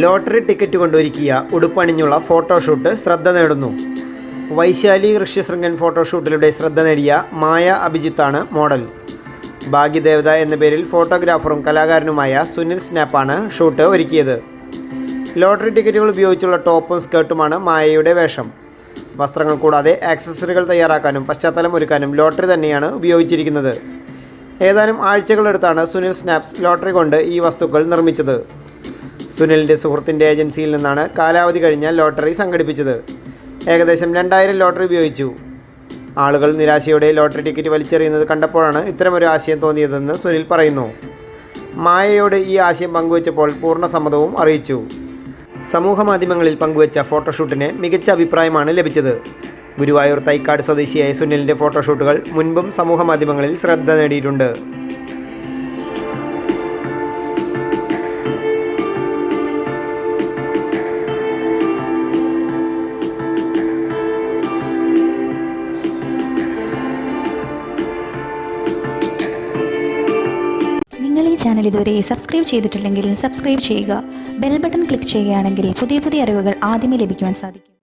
Lottery ticket കൊണ്ടൊരുക്കിയ ഉടുപ്പണിഞ്ഞുള്ള photoshoot ശ്രദ്ധ നേടുന്നു. വൈശാലി ഋഷ്യശൃംഗൻ ഫോട്ടോഷൂട്ടിലൂടെ ശ്രദ്ധ നേടിയ മായ അഭിജിത്താണ് മോഡൽ. ഭാഗ്യദേവത എന്ന പേരിൽ ഫോട്ടോഗ്രാഫറും കലാകാരനുമായ സുനിൽ സ്നാപ്പാണ് ഷൂട്ട് ഒരുക്കിയത്. ലോട്ടറി ടിക്കറ്റുകൾ ഉപയോഗിച്ചുള്ള ടോപ്പും സ്കേർട്ടുമാണ് മായയുടെ വേഷം. വസ്ത്രങ്ങൾ കൂടാതെ ആക്സസറികൾ തയ്യാറാക്കാനും പശ്ചാത്തലം ഒരുക്കാനും ലോട്ടറി തന്നെയാണ് ഉപയോഗിച്ചിരിക്കുന്നത്. ഏതാനും ആഴ്ചകളെടുത്താണ് സുനിൽ സ്നാപ്സ് ലോട്ടറി കൊണ്ട് ഈ വസ്തുക്കൾ നിർമ്മിച്ചത്. സുനിലിൻ്റെ സുഹൃത്തിൻ്റെ ഏജൻസിയിൽ നിന്നാണ് കാലാവധി കഴിഞ്ഞ ലോട്ടറി സംഘടിപ്പിച്ചത്. ഏകദേശം 2000 ലോട്ടറി ഉപയോഗിച്ചു. ആളുകൾ നിരാശയോടെ ലോട്ടറി ടിക്കറ്റ് വലിച്ചെറിയുന്നത് കണ്ടപ്പോഴാണ് ഇത്തരമൊരു ആശയം തോന്നിയതെന്ന് സുനിൽ പറയുന്നു. മായയോട് ഈ ആശയം പങ്കുവച്ചപ്പോൾ പൂർണ്ണ സമ്മതവും അറിയിച്ചു. സമൂഹ മാധ്യമങ്ങളിൽ പങ്കുവച്ച ഫോട്ടോഷൂട്ടിന് മികച്ച അഭിപ്രായമാണ് ലഭിച്ചത്. ഗുരുവായൂർ തൈക്കാട് സ്വദേശിയായ സുനിലിൻ്റെ ഫോട്ടോഷൂട്ടുകൾ മുൻപും സമൂഹ മാധ്യമങ്ങളിൽ ശ്രദ്ധ നേടിയിട്ടുണ്ട്. നിങ്ങൾ ഈ ചാനൽ ഇതുവരെ സബ്സ്ക്രൈബ് ചെയ്തിട്ടില്ലെങ്കിൽ സബ്സ്ക്രൈബ് ചെയ്യുക. ബെൽ ബട്ടൺ ക്ലിക്ക് ചെയ്യുകയാണെങ്കിൽ പുതിയ അറിവുകൾ ആദ്യമേ ലഭിക്കുവാൻ സാധിക്കും.